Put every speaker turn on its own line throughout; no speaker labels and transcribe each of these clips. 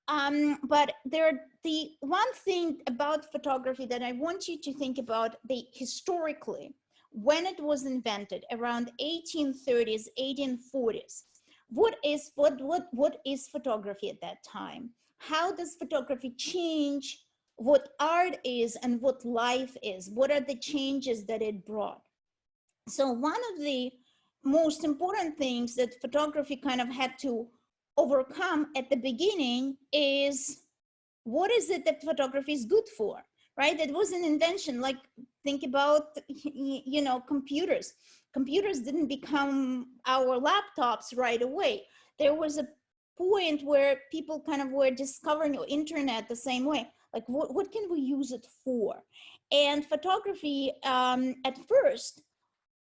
But the one thing about photography that I want you to think about, historically, when it was invented around 1830s, 1840s, what is photography at that time? How does photography change what art is and what life is? What are the changes that it brought? So one of the most important things that photography kind of had to overcome at the beginning is, what is it that photography is good for, right? It was an invention. Like, think about, computers. Computers didn't become our laptops right away. There was a point where people kind of were discovering the internet the same way. Like, what can we use it for? And photography, at first,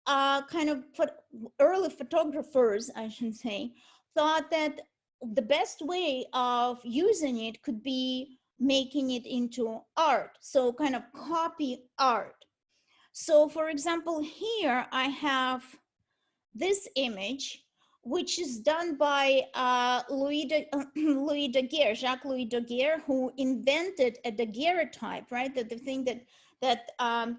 early photographers, I should say, thought that the best way of using it could be making it into art, so kind of copy art. So for example, here I have this image, which is done by Louis Daguerre, Jacques-Louis Daguerre, who invented a daguerreotype, right? The thing that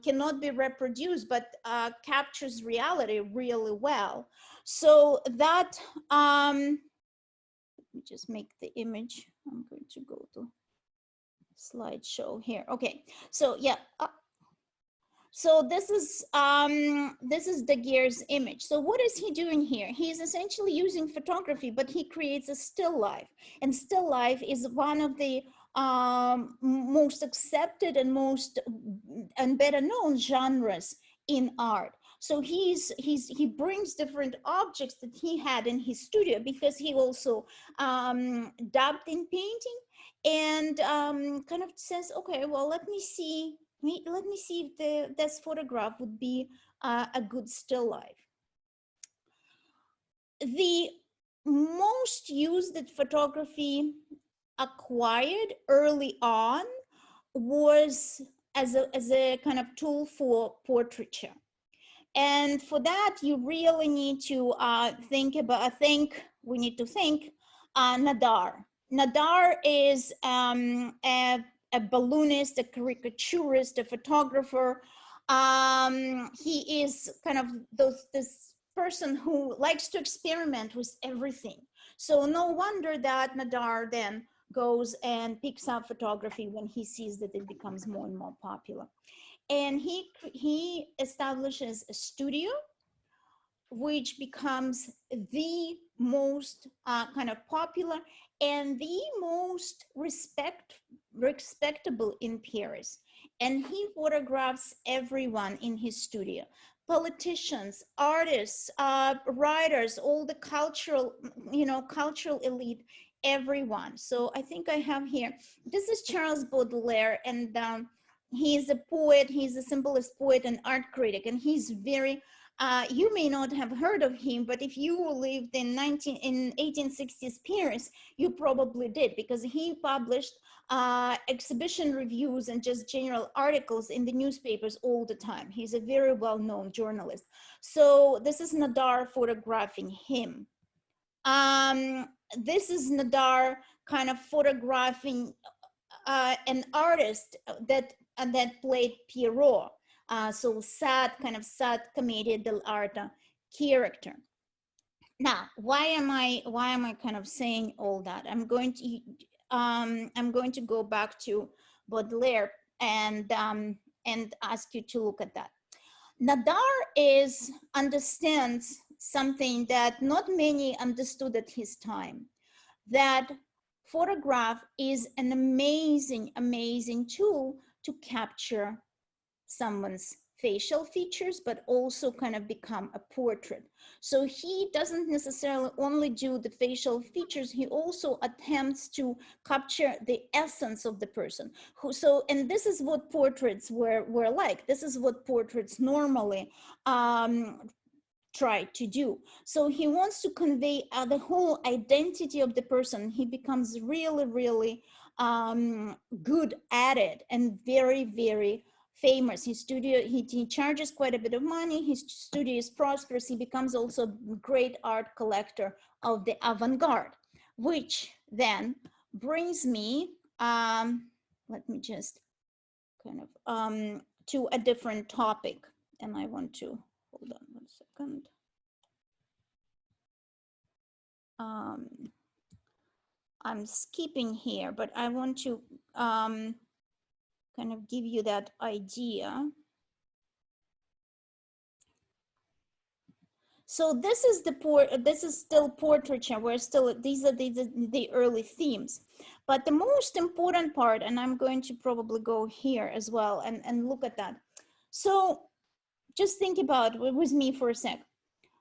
cannot be reproduced, but captures reality really well. So that, let me just make the image. I'm going to go to slideshow here. Okay, so yeah. So this is Daguerre's image. So what is he doing here? He's essentially using photography, but he creates a still life. And still life is one of the most accepted and better known genres in art. So he brings different objects that he had in his studio, because he also dabbed in painting, and kind of says, okay, well, let me see if this photograph would be a good still life. The most used that photography acquired early on was as a kind of tool for portraiture. And for that, you really need to we need to think Nadar. Nadar is a balloonist, a caricaturist, a photographer. He is kind of this person who likes to experiment with everything. So no wonder that Nadar then goes and picks up photography when he sees that it becomes more and more popular. And he establishes a studio, which becomes the most kind of popular and the most respectable in Paris. And he photographs everyone in his studio: politicians, artists, writers, all the cultural elite, everyone. So I think I have here, this is Charles Baudelaire, and he's a poet, he's a symbolist poet and art critic, and he's very, you may not have heard of him, but if you lived in 1860s Paris, you probably did, because he published exhibition reviews and just general articles in the newspapers all the time. He's a very well-known journalist. So this is Nadar photographing him. This is Nadar kind of photographing an artist that played Pierrot. So sad commedia dell'arte character. Now, why am I kind of saying all that? I'm going to go back to Baudelaire and ask you to look at that. Nadar understands something that not many understood at his time, that photograph is an amazing tool to capture someone's facial features, but also kind of become a portrait. So he doesn't necessarily only do the facial features, he also attempts to capture the essence of the person. And this is what portraits were like. This is what portraits normally try to do. So he wants to convey the whole identity of the person. He becomes really good at it, and very famous. His studio, he charges quite a bit of money. His studio is prosperous. He becomes also a great art collector of the avant-garde, which then brings me, let me just kind of, to a different topic. And I want to, hold on 1 second. I'm skipping here, but I want to kind of give you that idea. So this is this is still portraiture. We're still, these are the early themes. But the most important part, and I'm going to probably go here as well and look at that. So just think about it with me for a sec.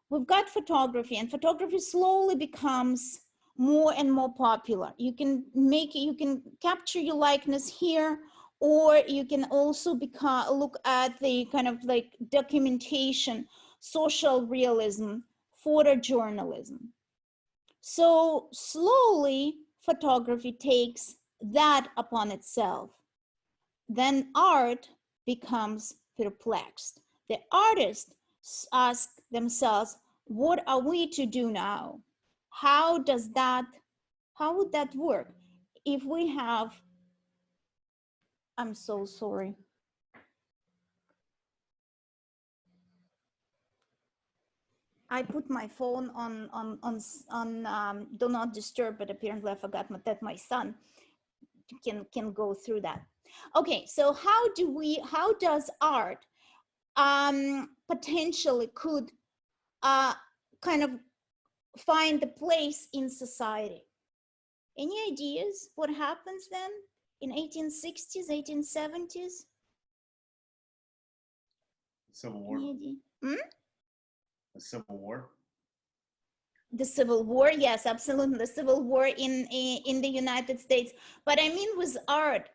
We've got photography, and photography slowly becomes more and more popular. You can make it, you can capture your likeness here, or you can also look at the kind of like documentation, social realism, photojournalism. So slowly photography takes that upon itself. Then art becomes perplexed. The artists ask themselves, what are we to do now? How would that work? If we have, I'm so sorry. I put my phone on do not disturb, but apparently I forgot that my son can go through that. Okay, so how does art potentially could kind of find the place in society? Any ideas what happens then in 1860s, 1870s?
Civil War.
Hmm?
The Civil War.
The Civil War, yes, absolutely. The Civil War in the United States. But I mean, with art,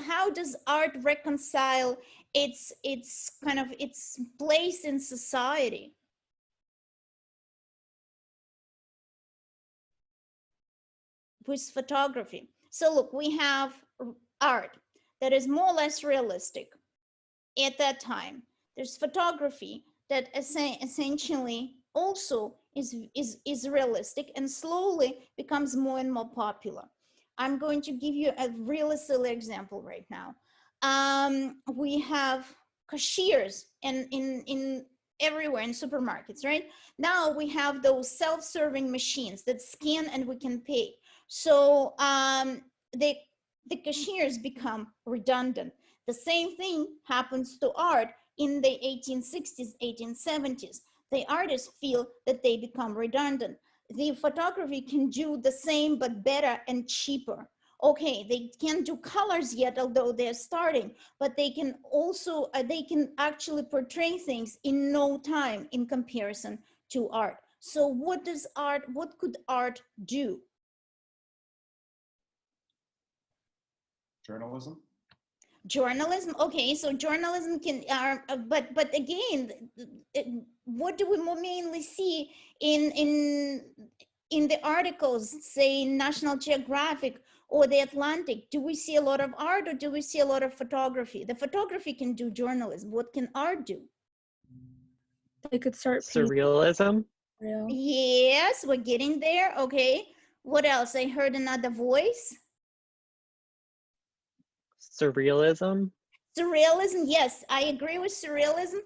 how does art reconcile its kind of its place in society? With photography. So look, we have art that is more or less realistic at that time. There's photography that essentially also is realistic and slowly becomes more and more popular. I'm going to give you a really silly example right now. We have cashiers in everywhere in supermarkets, right? Now we have those self-serving machines that scan and we can pay. So the cashiers become redundant. The same thing happens to art in the 1860s, 1870s. The artists feel that they become redundant. The photography can do the same, but better and cheaper. Okay, they can't do colors yet, although they're starting, but they can also, they can actually portray things in no time in comparison to art. So what could art do?
Journalism.
Journalism, okay, so journalism can but again, what do we mainly see in the articles, say National Geographic or the Atlantic? Do we see a lot of art or do we see a lot of photography? The photography can do journalism. What can art do?
They could start
surrealism.
Yes, we're getting there. Okay, what else? I heard another voice.
Surrealism.
Surrealism, yes, I agree with surrealism.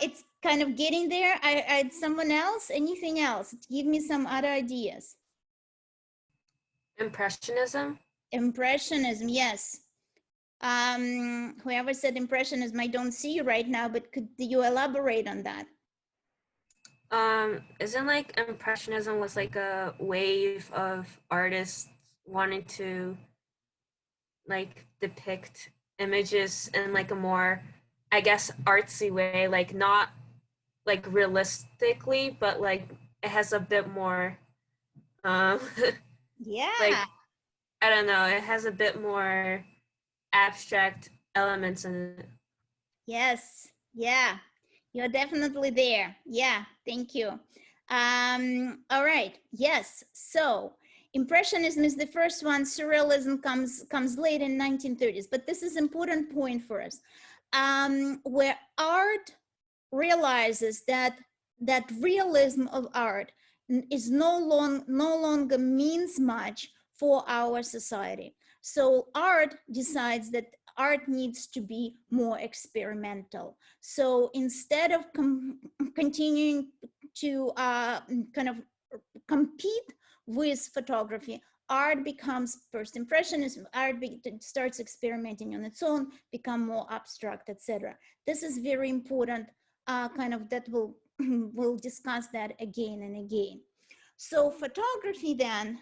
It's kind of getting there. Someone else, anything else? Give me some other ideas.
Impressionism.
Impressionism, yes. Whoever said impressionism, I don't see you right now, but could you elaborate on that?
Isn't like impressionism was like a wave of artists wanting to like depict images in like a more, I guess, artsy way, like not like realistically, but like it has a bit more
Yeah,
like, I don't know, it has a bit more abstract elements in it.
yes, yeah, you're definitely there. Yeah, thank you. All right, yes, so Impressionism is the first one. Surrealism comes late in 1930s, but this is important point for us, where art realizes that realism of art is no longer means much for our society. So art decides that art needs to be more experimental. So instead of continuing to kind of compete with photography, art becomes first impressionism, art starts experimenting on its own, become more abstract, etc. This is very important, kind of that we'll discuss that again and again. So photography then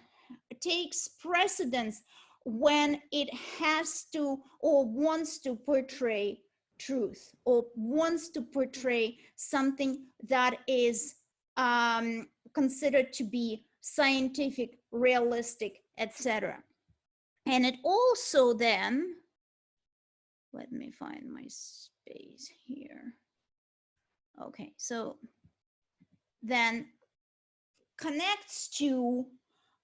takes precedence when it has to or wants to portray truth or wants to portray something that is considered to be scientific, realistic, etc. And it also then, let me find my space here. Okay, so then connects to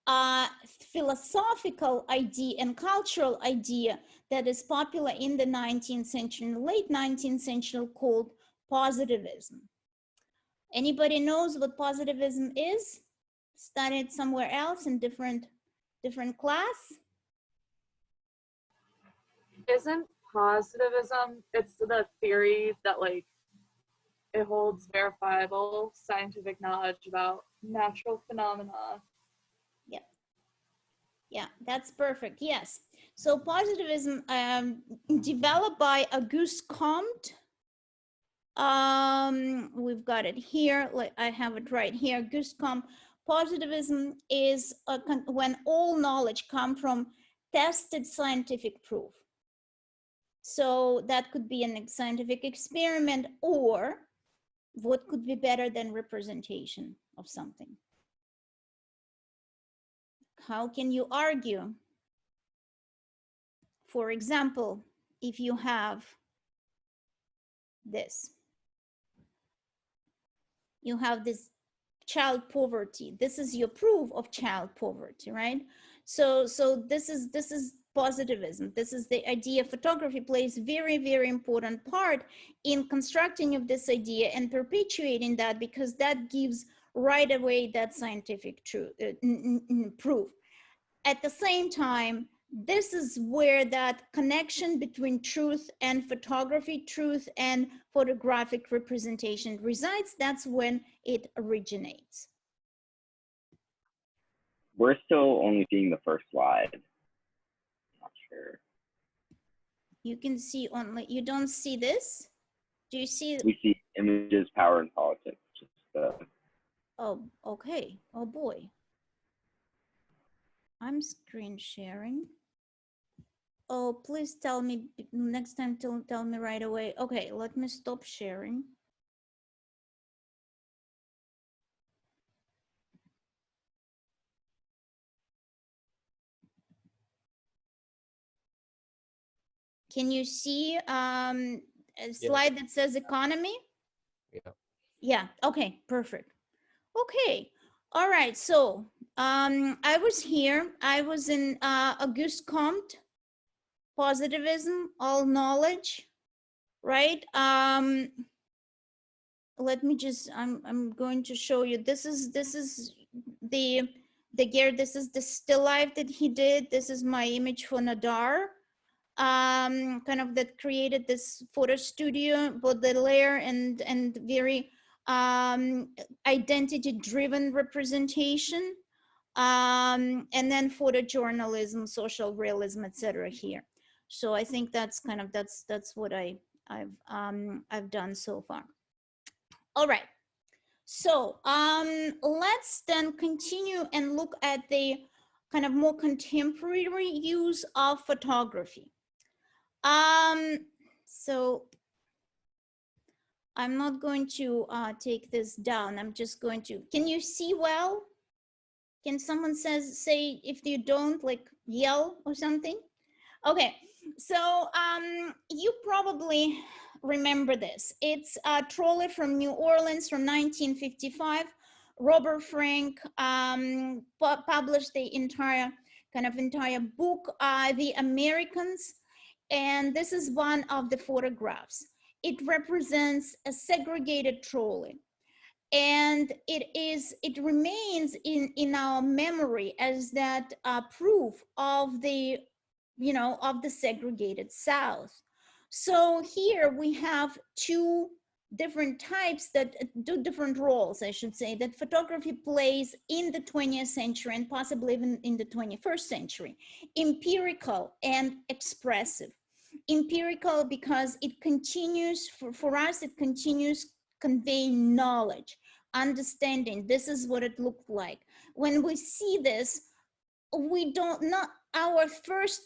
a philosophical idea and cultural idea that is popular in the 19th century, late 19th century, called positivism. Anybody knows what positivism is? Studied somewhere else in different class?
Isn't positivism, it's the theory that like it holds verifiable scientific knowledge about natural phenomena?
Yeah, that's perfect. Yes. So positivism developed by Auguste Comte. We've got it here. Like I have it right here. Auguste Comte. Positivism is when all knowledge comes from tested scientific proof. So that could be a scientific experiment, or what could be better than representation of something? How can you argue? For example, if you have this, you have this child poverty. This is your proof of child poverty, right? So this is positivism. This is the idea. Photography plays very important part in constructing of this idea and perpetuating that, because that gives right away that scientific truth, proof. At the same time, this is where that connection between truth and photography, truth and photographic representation resides. That's when it originates.
We're still only seeing the first slide. Not sure.
You can see only, you don't see this? Do you see?
We see images, power, and politics.
Oh, okay. Oh boy. I'm screen sharing. Oh, please tell me next time, tell me right away. Okay, let me stop sharing. Can you see a slide that says economy?
Yeah.
Yeah, okay, perfect. Okay, all right, so I was here, I was in Auguste Comte, positivism, all knowledge, right? Let me just, I'm going to show you, this is the gear, this is the still life that he did. This is my image for Nadar. Kind of that created this photo studio, Baudelaire, and very identity driven representation, and then photojournalism, social realism, etc. here. So I think that's kind of that's what I've done so far. All right, so let's then continue and look at the kind of more contemporary use of photography. So I'm not going to take this down. I'm just going to, can you see well? Can someone say if you don't, like yell or something? Okay, so you probably remember this. It's a trolley from New Orleans from 1955. Robert Frank published the entire book, The Americans. And this is one of the photographs. It represents a segregated trolley. And it remains in our memory as that proof of the, of the segregated South. So here we have two different types that do different roles, I should say, that photography plays in the 20th century and possibly even in the 21st century: empirical and expressive. Empirical because it continues, for us, it continues conveying knowledge, understanding. This is what it looked like. When we see this, we don't, not our first,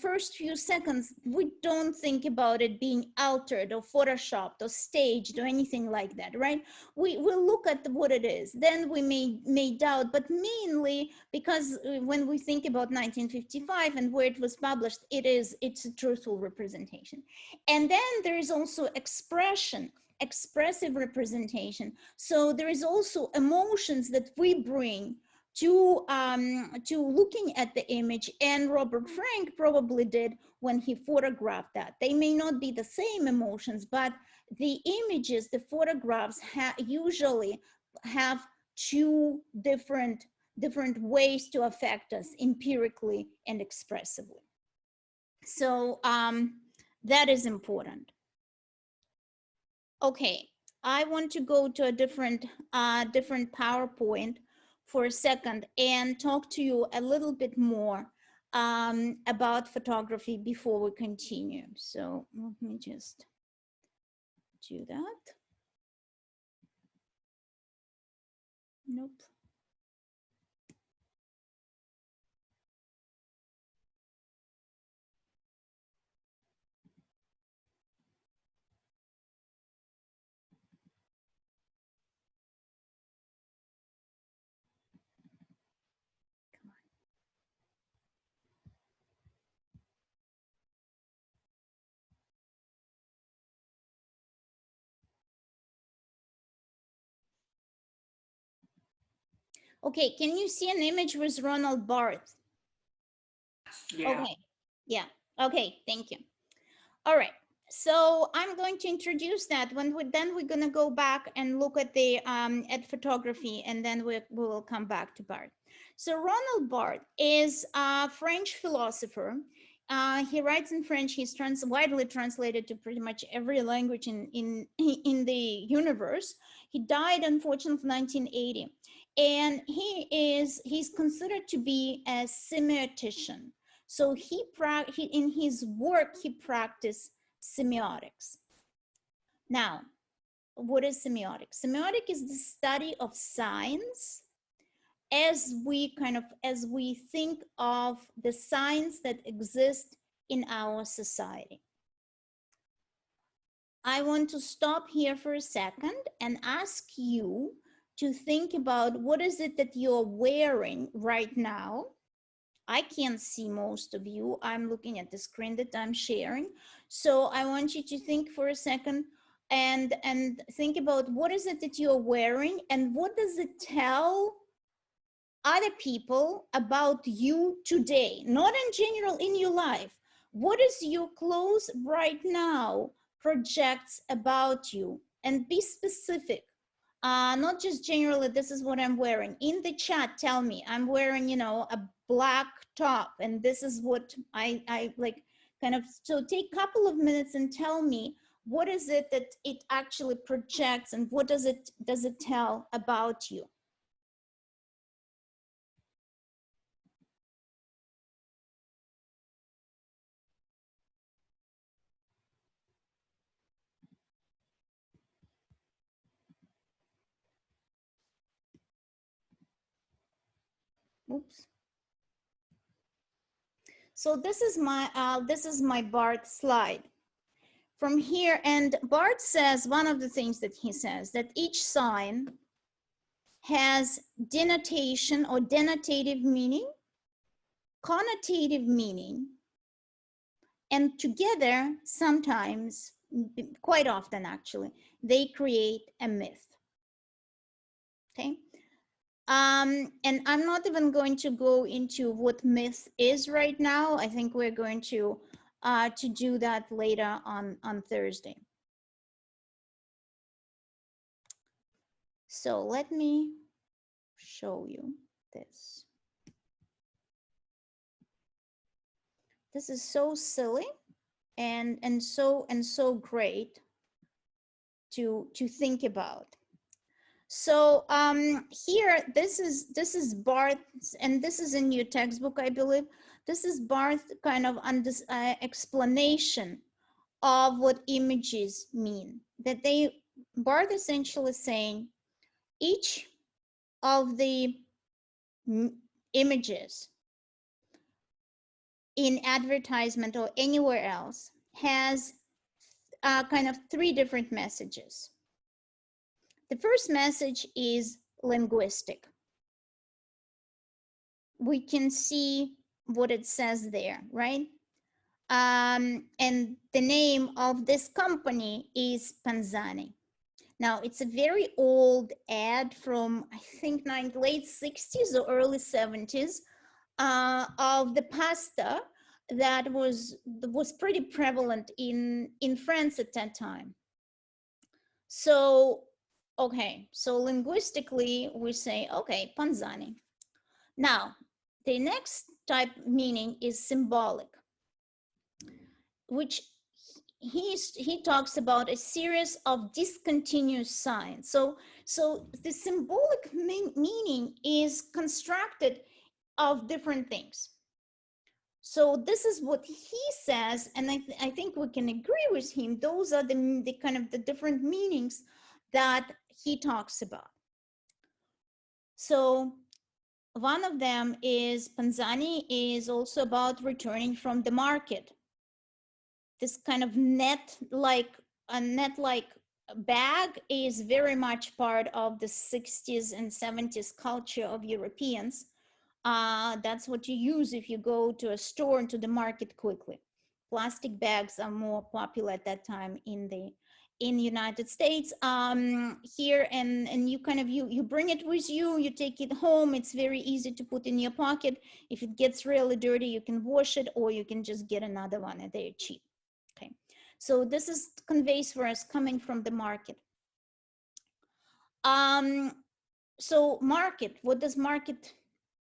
first few seconds, we don't think about it being altered or photoshopped or staged or anything like that, right? We will look at what it is, then we may doubt, but mainly because when we think about 1955 and where it was published, it's a truthful representation. And then there is also expressive representation. So there is also emotions that we bring to looking at the image, and Robert Frank probably did when he photographed that. They may not be the same emotions, but the images, the photographs usually have two different ways to affect us, empirically and expressively. So that is important. Okay, I want to go to a different PowerPoint for a second and talk to you a little bit more about photography before we continue. So let me just do that. Nope. Okay, can you see an image with Ronald Barthes?
Yeah.
Okay, yeah, okay, thank you. All right, so I'm going to introduce that. Then we're gonna go back and look at the at photography, and then we will come back to Barthes. So Ronald Barthes is a French philosopher. He writes in French. He's widely translated to pretty much every language in the universe. He died, unfortunately, in 1980, and he's considered to be a semiotician. So in his work, he practiced semiotics. Now, what is semiotics? Semiotic is the study of signs as we think of the signs that exist in our society. I want to stop here for a second and ask you to think about what is it that you're wearing right now. I can't see most of you. I'm looking at the screen that I'm sharing. So I want you to think for a second and think about what is it that you're wearing and what does it tell other people about you today, not in general in your life. What is your clothes right now projects about you? And be specific. Not just generally, this is what I'm wearing. In the chat, tell me, I'm wearing, a black top, and this is what I like, kind of. So take a couple of minutes and tell me, what is it that it actually projects, and what does it tell about you? Oops. So this is my Barthes slide from here. And Barthes says, one of the things that he says, that each sign has denotation or denotative meaning, connotative meaning, and together, sometimes, quite often actually, they create a myth. Okay. And I'm not even going to go into what myth is right now. I think we're going to do that later on Thursday. So let me show you this. This is so silly and so great to think about. So here, this is Barth's, and this is in your textbook, I believe. This is Barth's kind of explanation of what images mean. That Barth essentially saying each of the images in advertisement or anywhere else has kind of three different messages. The first message is linguistic. We can see what it says there, right? And the name of this company is Panzani. Now, it's a very old ad from, I think, late 60s or early 70s of the pasta that was pretty prevalent in France at that time. So, okay, so linguistically, we say, okay, Panzani. Now, the next type meaning is symbolic, which he talks about a series of discontinuous signs. So the symbolic meaning is constructed of different things. So this is what he says, and I think we can agree with him. Those are the kind of the different meanings that he talks about. So one of them is Panzani is also about returning from the market. This kind of net-like bag is very much part of the 60s and 70s culture of Europeans. That's what you use if you go to a store and to the market quickly. Plastic bags are more popular at that time in the United States. Here, and you kind of you bring it with you, you take it home. It's very easy to put in your pocket. If it gets really dirty, you can wash it, or you can just get another one, and they're cheap. Okay, so this is conveys for us coming from the market. So market, what does market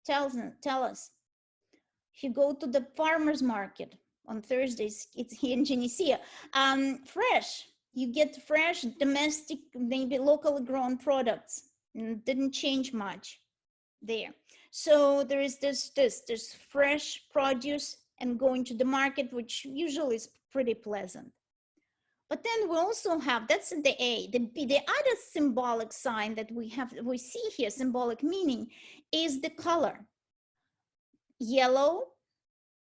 tell us? If you go to the farmer's market on Thursdays, it's here in Geneseo, fresh, you get fresh, domestic, maybe locally grown products. Didn't change much there. So there is there's fresh produce and going to the market, which usually is pretty pleasant. But then we also have, that's the A, the other symbolic sign that we see here, symbolic meaning, is the color. Yellow,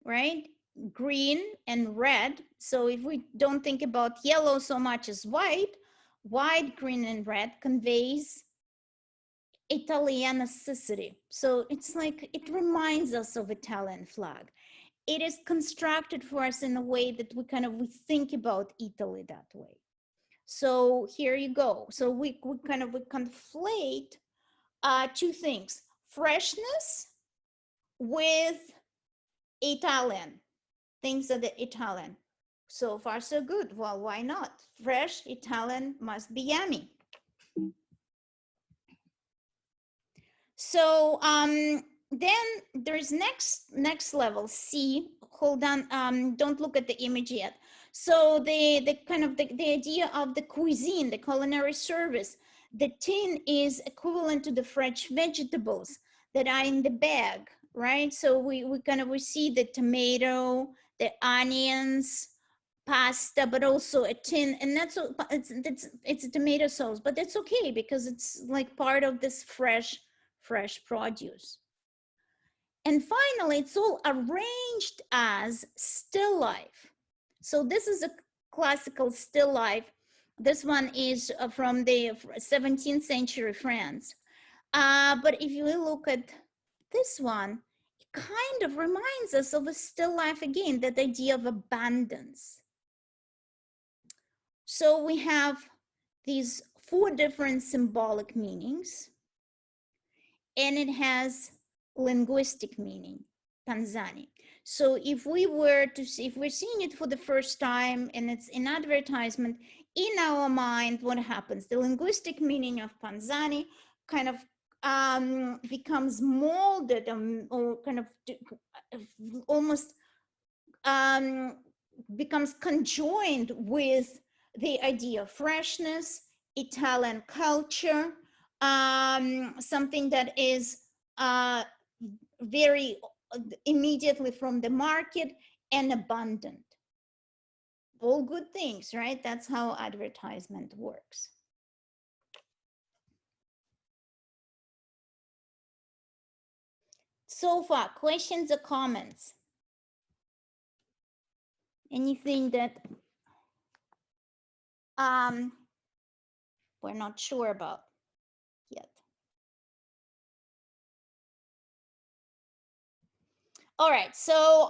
right? Green and red. So if we don't think about yellow so much as white, green, and red conveys Italianicity. So it's like, it reminds us of Italian flag. It is constructed for us in a way that we think about Italy that way. So here you go. So we conflate two things: freshness with Italian. Things that are Italian. So far, so good. Well, why not? Fresh Italian must be yummy. So then there's next level, C. Hold on, don't look at the image yet. So the idea of the cuisine, the culinary service. The tin is equivalent to the fresh vegetables that are in the bag, right? So we see the tomato, the onions, pasta, but also a tin, and it's a tomato sauce, but that's okay because it's like part of this fresh produce. And finally, it's all arranged as still life. So this is a classical still life. This one is from the 17th century France. But if you look at this one, it kind of reminds us of a still life again, that idea of abundance. So we have these 4 different symbolic meanings, and it has linguistic meaning, Panzani. So if we were to see, if we're seeing it for the first time and it's in advertisement, in our mind, what happens? The linguistic meaning of Panzani kind of becomes molded or kind of almost becomes conjoined with the idea of freshness, Italian culture, something that is very immediately from the market and abundant. All good things, right? That's how advertisement works. So far, questions or comments? Anything that we're not sure about yet? All right, so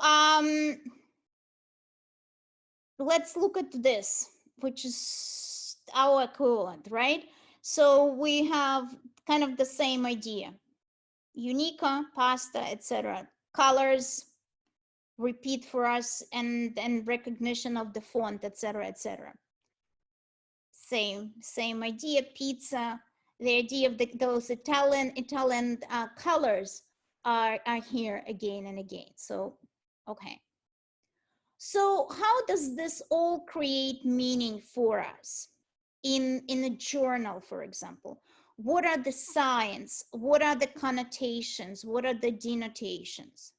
let's look at this, which is our equivalent, right? So we have kind of the same idea. Unica, pasta, etc. Colors, repeat for us, and recognition of the font, etc., etc. Same idea. Pizza, the idea of those Italian colors are here again and again. So, okay. So how does this all create meaning for us in a journal, for example? What are the signs? What are the connotations? What are the denotations?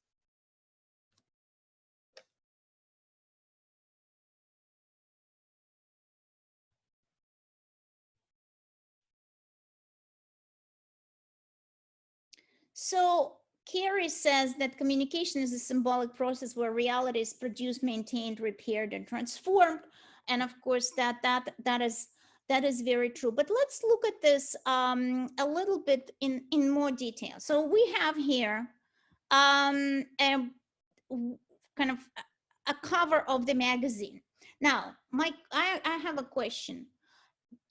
So Carrie says that communication is a symbolic process where reality is produced, maintained, repaired, and transformed. And of course, that is very true. But let's look at this a little bit in more detail. So we have here a kind of a cover of the magazine. Now, Mike, I have a question.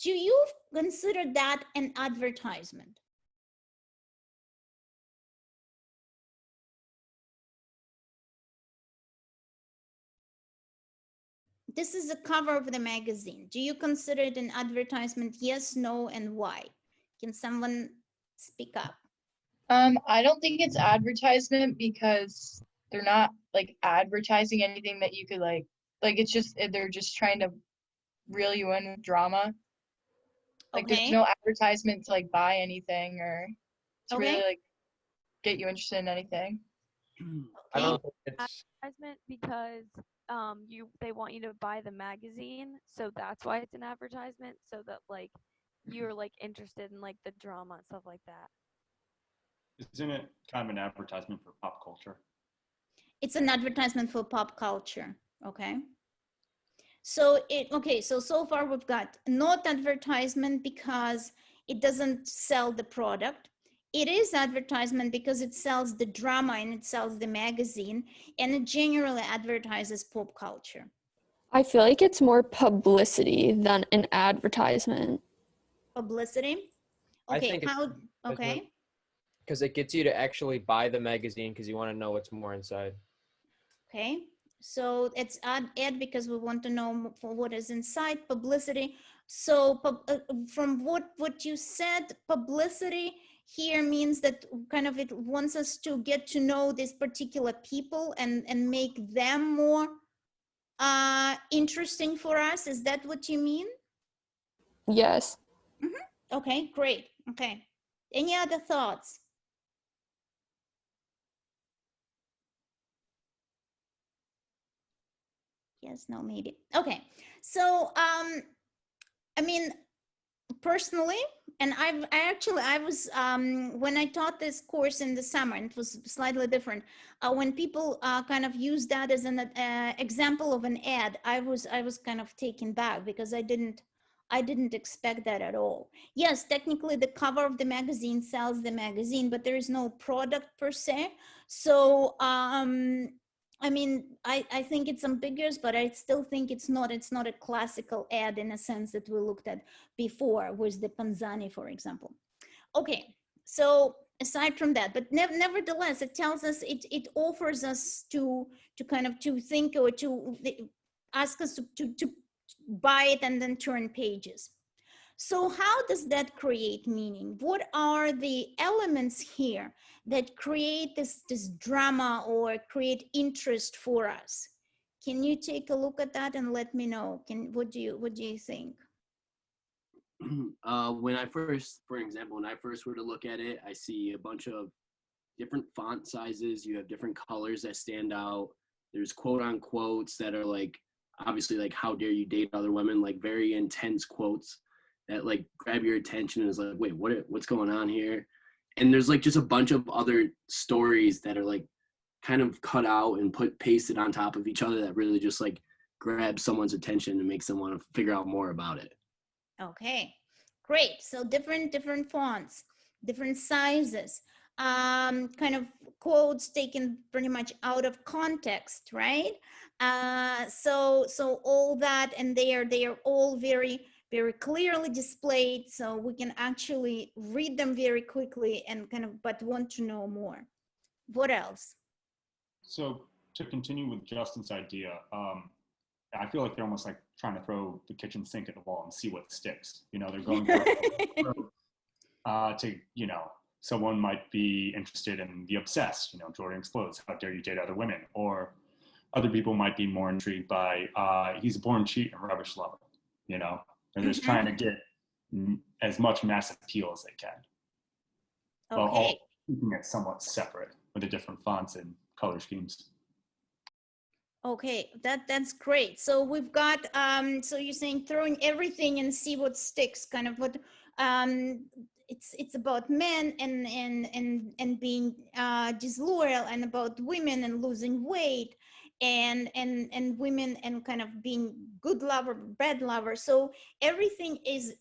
Do you consider that an advertisement? This is a cover of the magazine. Do you consider it an advertisement? Yes, no, and why? Can someone speak up?
I don't think it's advertisement because they're not like advertising anything that you could like it's just they're just trying to reel you in with drama. Like
Okay.
there's no advertisement to like buy anything or to
Okay.
really like get you interested in anything.
I
Okay.
don't think it's
Advertisement because they want you to buy the magazine, so that's why it's an advertisement, so that like you're like interested in like the drama and stuff like that.
Isn't it kind of an advertisement for pop culture?
It's an advertisement for pop culture. Okay. So so far we've got not advertisement because it doesn't sell the product. It is advertisement because it sells the drama and it sells the magazine, and it generally advertises pop culture.
I feel like it's more publicity than an advertisement.
Publicity?
I
Okay,
think it's
how, okay.
because it gets you to actually buy the magazine because you want to know what's more inside.
Okay, so it's ad because we want to know for what is inside. Publicity. So from what you said, publicity here means that kind of it wants us to get to know these particular people and make them more interesting for us. Is that what you mean?
Yes.
Mm-hmm. Okay, great. Okay. Any other thoughts? Yes, no, maybe. Okay. So, I mean, personally, and I was when I taught this course in the summer, and it was slightly different. When people kind of use that as an example of an ad, I was kind of taken back because I didn't expect that at all. Yes, technically the cover of the magazine sells the magazine, but there is no product per se. So I mean, I think it's ambiguous, but I still think it's not a classical ad in a sense that we looked at before with the Panzani, for example. Okay, so aside from that, but nevertheless, it tells us, it offers us to kind of to think or to ask us buy it and then turn pages. So how does that create meaning? What are the elements here that create this drama or create interest for us? Can you take a look at that and let me know? What do you think?
When I first, for example, when I first were to look at it, I see a bunch of different font sizes. You have different colors that stand out. There's quote unquotes that are like, obviously like, how dare you date other women, like very intense quotes that like grab your attention and is like, wait, what's going on here? And there's like just a bunch of other stories that are like kind of cut out and pasted on top of each other that really just like grab someone's attention and makes them want to figure out more about it.
Okay, great. So different fonts, different sizes, kind of quotes taken pretty much out of context, right? So all that, and they are all very clearly displayed, so we can actually read them very quickly and kind of, but want to know more. What else?
So to continue with Justin's idea, I feel like they're almost like trying to throw the kitchen sink at the wall and see what sticks. You know, they're going to, you know, someone might be interested in The Obsessed, you know, Jordan Explodes, How Dare You Date Other Women? Or other people might be more intrigued by He's a Born Cheat and Rubbish Lover, you know? They're just trying to get as much mass appeal as they can.
Okay.
While all keeping it somewhat separate with the different fonts and color schemes.
Okay, that's great. So we've got so you're saying throwing everything and see what sticks, kind of what it's about men and being disloyal, and about women and losing weight, and women and kind of being good lover, bad lover. So everything is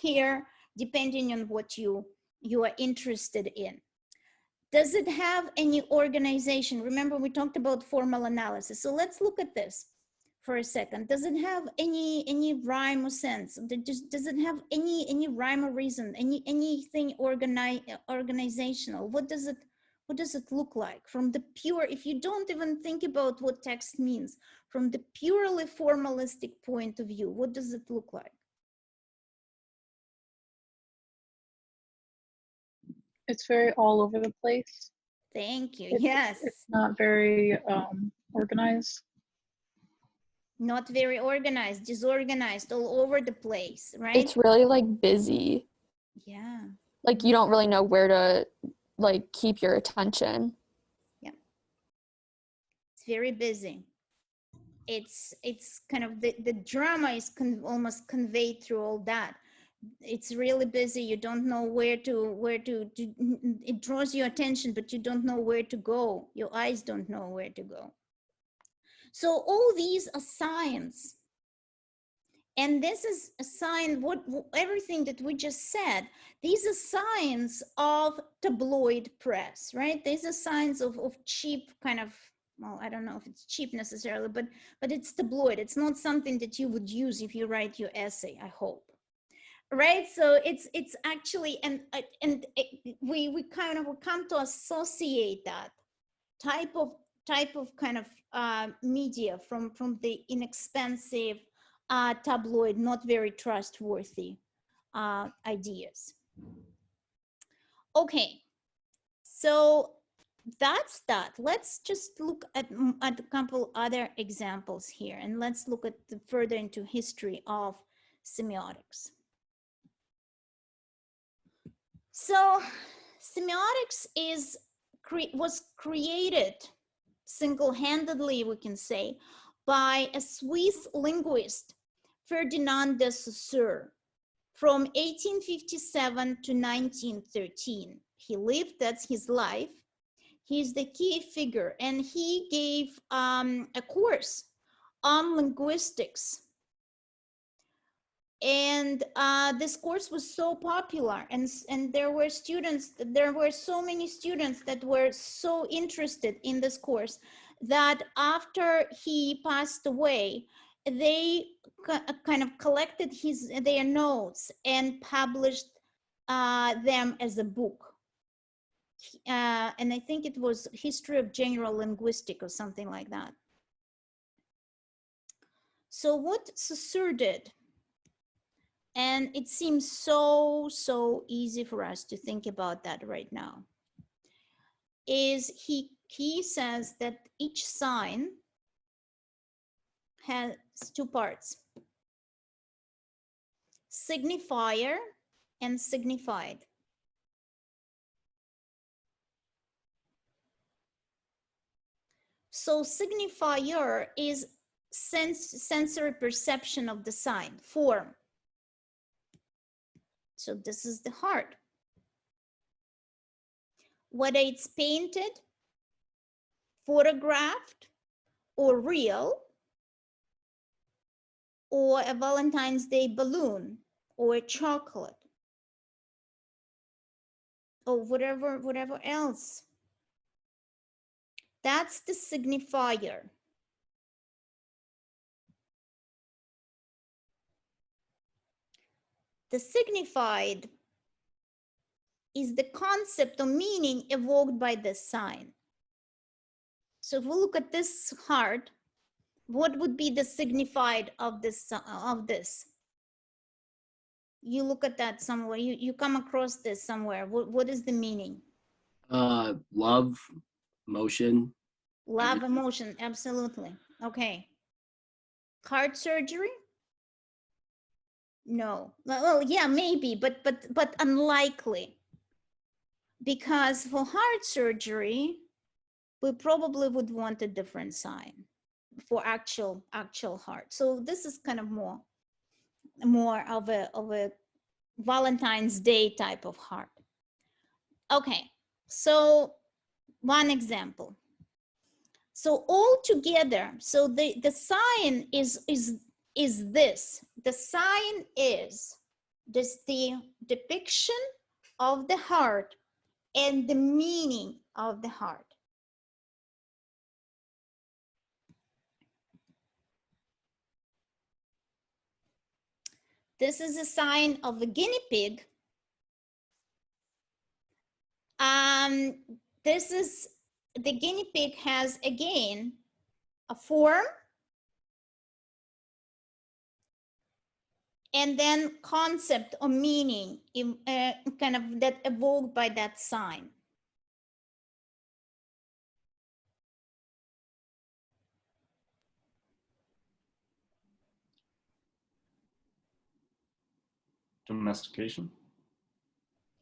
here depending on what you are interested in. Does it have any organization? Remember, we talked about formal analysis. So let's look at this for a second. Does it have any rhyme or sense? Does it have any rhyme or reason? Anything organizational? What does it look like from the pure? If you don't even think about what text means, from the purely formalistic point of view, what does it look like?
It's very all over the place.
Thank you.
It's,
yes.
It's not very organized.
Not very organized, disorganized, all over the place, right?
It's really like busy.
Yeah.
Like you don't really know where to like keep your attention.
Yeah. It's very busy. It's kind of the drama is almost conveyed through all that. It's really busy. You don't know where to it draws your attention, but you don't know where to go. Your eyes don't know where to go. So all these are signs. And this is a sign, everything that we just said, these are signs of tabloid press, right? These are signs of cheap kind of, well, I don't know if it's cheap necessarily, but it's tabloid. It's not something that you would use if you write your essay, I hope. Right, so it's actually, we kind of come to associate that type of kind of media from the inexpensive tabloid, not very trustworthy ideas. Okay, so that's that. Let's just look at a couple other examples here, and let's look at further into history of semiotics. So semiotics was created single-handedly, we can say, by a Swiss linguist, Ferdinand de Saussure, from 1857 to 1913. He lived, that's his life. He's the key figure, and he gave a course on linguistics. And this course was so popular, and there were so many students that were so interested in this course that after he passed away, they kind of collected their notes and published them as a book. And I think it was History of General Linguistics or something like that. So what Saussure did, and it seems so easy for us to think about that right now, is he says that each sign has two parts, signifier and signified. So signifier is sensory perception of the sign, form. So this is the heart. Whether it's painted, photographed, or real, or a Valentine's Day balloon, or a chocolate, or whatever else. That's the signifier. The signified is the concept or meaning evoked by this sign. So if we look at this heart, what would be the signified of this? You look at that somewhere, you come across this somewhere. What is the meaning?
Love, emotion.
Love, emotion, absolutely. Okay. Heart surgery? No. Well, yeah, maybe, but unlikely. Because for heart surgery, we probably would want a different sign for actual heart. So this is kind of more of a Valentine's Day type of heart. Okay, so one example. So all together, so the sign is this. The sign is this, the depiction of the heart and the meaning of the heart. This is a sign of a guinea pig. This is, the guinea pig has again a form and then concept or meaning kind of that evoked by that sign.
Domestication.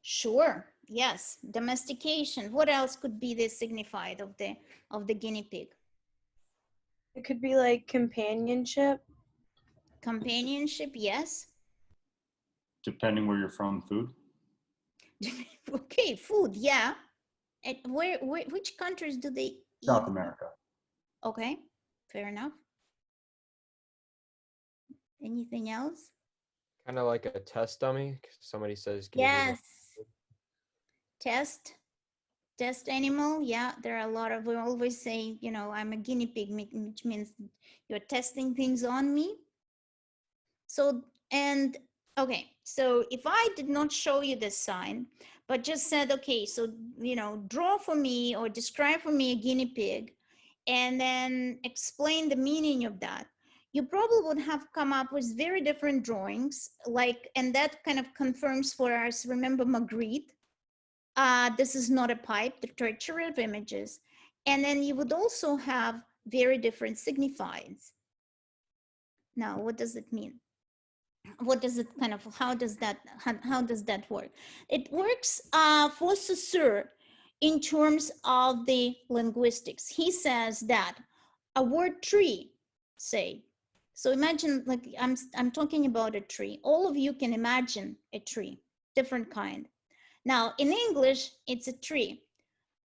Sure. Yes. Domestication. What else could be the signified of the guinea pig?
It could be like companionship.
Companionship. Yes.
Depending where you're from, food.
Okay. Food. Yeah. And which countries do they eat?
South America.
Okay. Fair enough. Anything else?
Kind of like a test dummy. Somebody says, can
Yes. Test animal. Yeah, there are a lot of, we always say, you know, I'm a guinea pig, which means you're testing things on me. So, and okay, so if I did not show you this sign, but just said, okay, so, you know, draw for me or describe for me a guinea pig, and then explain the meaning of that, you probably would have come up with very different drawings, like, and that kind of confirms for us, remember Magritte, this is not a pipe, the treachery of images. And then you would also have very different signifieds. Now, what does it mean? What does it kind of, how does that work? It works for Saussure in terms of the linguistics. He says that a word tree, say, so imagine, like, I'm talking about a tree. All of you can imagine a tree, different kind. Now, in English, it's a tree.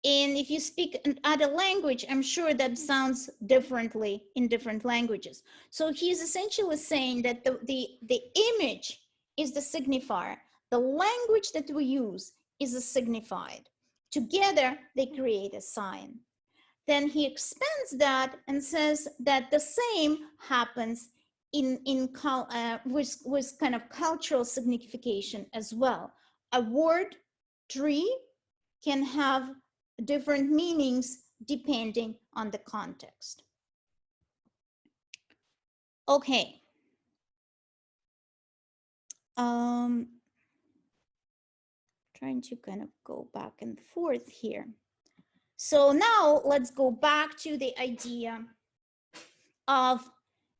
And if you speak another language, I'm sure that sounds differently in different languages. So he's essentially saying that the image is the signifier. The language that we use is a signified. Together, they create a sign. Then he expands that and says that the same happens with kind of cultural signification as well. A word tree can have different meanings depending on the context. Okay. Trying to kind of go back and forth here. So now let's go back to the idea of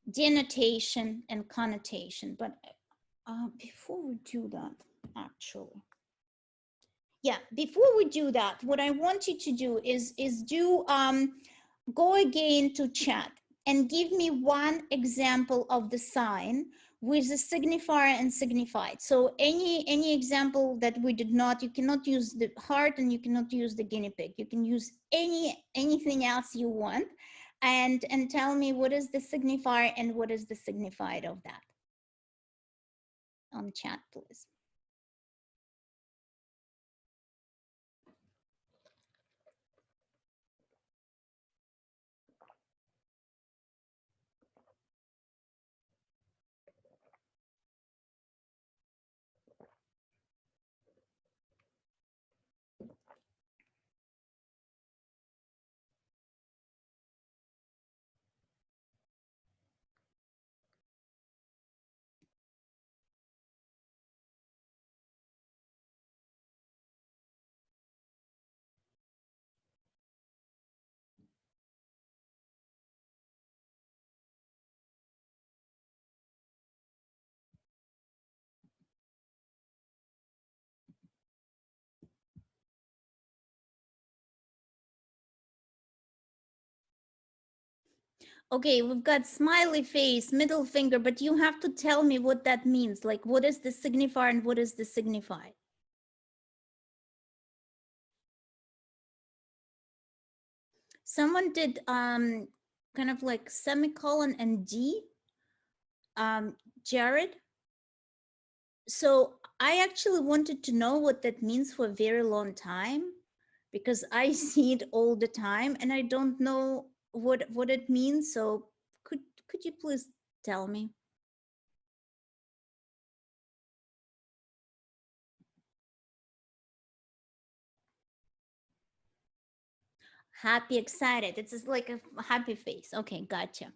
denotation and connotation. But before we do that, actually, yeah, before we do that, what I want you to do is go again to chat and give me one example of the sign with the signifier and signified. So any example that we did not, you cannot use the heart and you cannot use the guinea pig. You can use anything else you want, and tell me what is the signifier and what is the signified of that on chat, please. Okay, we've got smiley face, middle finger, but you have to tell me what that means. Like, what is the signifier and what is the signified? Someone did kind of like semicolon and D, Jared. So I actually wanted to know what that means for a very long time, because I see it all the time and I don't know what it means. So could you please tell me? Happy, excited. It's just like a happy face. Okay, gotcha.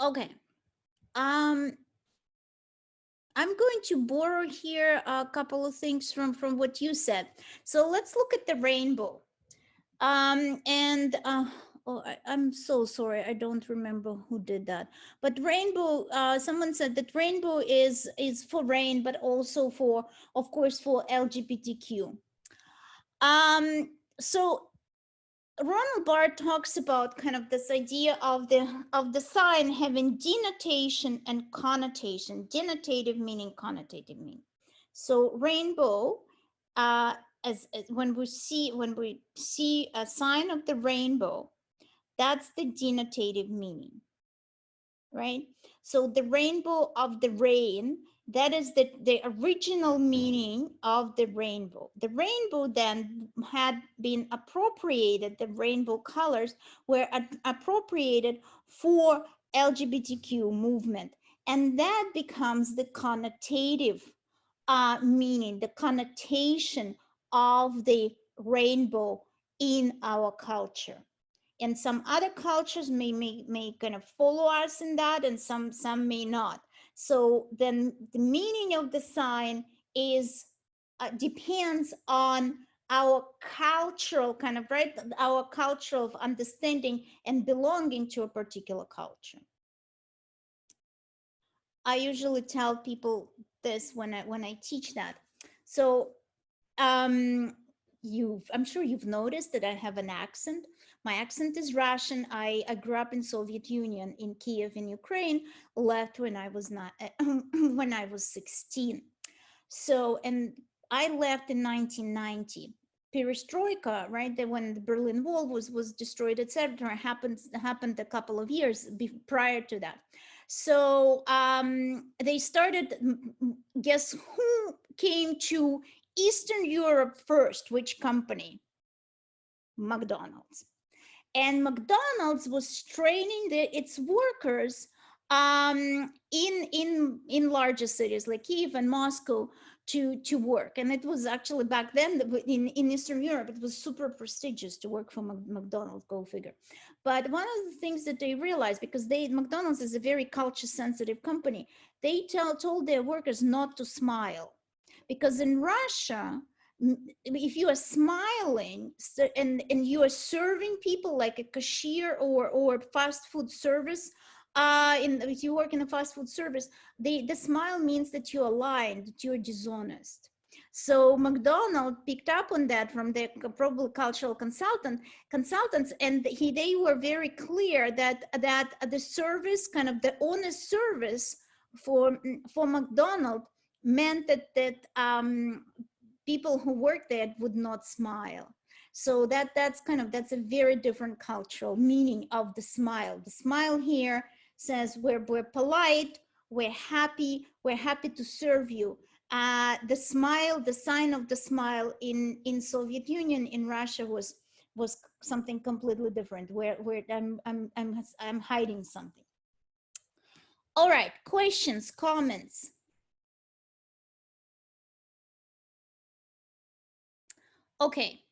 Okay. I'm going to borrow here a couple of things from what you said. So let's look at the rainbow. Oh, I'm so sorry. I don't remember who did that. But rainbow, someone said that rainbow is for rain, but also for, of course, for LGBTQ. So Ronald Barthes talks about kind of this idea of the sign having denotation and connotation. Denotative meaning, connotative meaning. So rainbow, as when we see a sign of the rainbow, that's the denotative meaning, right? So the rainbow of the rain, that is the original meaning of the rainbow. The rainbow then had been appropriated, the rainbow colors were appropriated for LGBTQ movement. And that becomes the connotative meaning, the connotation of the rainbow in our culture. And some other cultures may kind of follow us in that, and some may not. So then the meaning of the sign is depends on our cultural kind of, right, our cultural of understanding and belonging to a particular culture. I usually tell people this when I teach that. So I'm sure you've noticed that I have an accent. My accent is Russian. I grew up in Soviet Union in Kiev in Ukraine, left when I was not when I was 16. So, and I left in 1990. Perestroika, right? That when the Berlin Wall was destroyed, etc., happened a couple of years prior to that. So they started. Guess who came to Eastern Europe first? Which company? McDonald's. And McDonald's was training its workers in larger cities like Kiev and Moscow to work. And it was actually back then in Eastern Europe, it was super prestigious to work for McDonald's, go figure. But one of the things that they realized, because McDonald's is a very culture sensitive company, they told their workers not to smile. Because in Russia, if you are smiling and you are serving people like a cashier or fast food service, if you work in a fast food service, the smile means that you're lying, that you're dishonest. So McDonald's picked up on that from their probably cultural consultants, and they were very clear that the service, kind of the honest service for McDonald's, meant that people who work there would not smile. So that's a very different cultural meaning of the smile. The smile here says we're polite, we're happy to serve you. The smile, the sign of the smile in Soviet Union, in Russia was something completely different, where I'm hiding something. All right, questions, comments? Okay,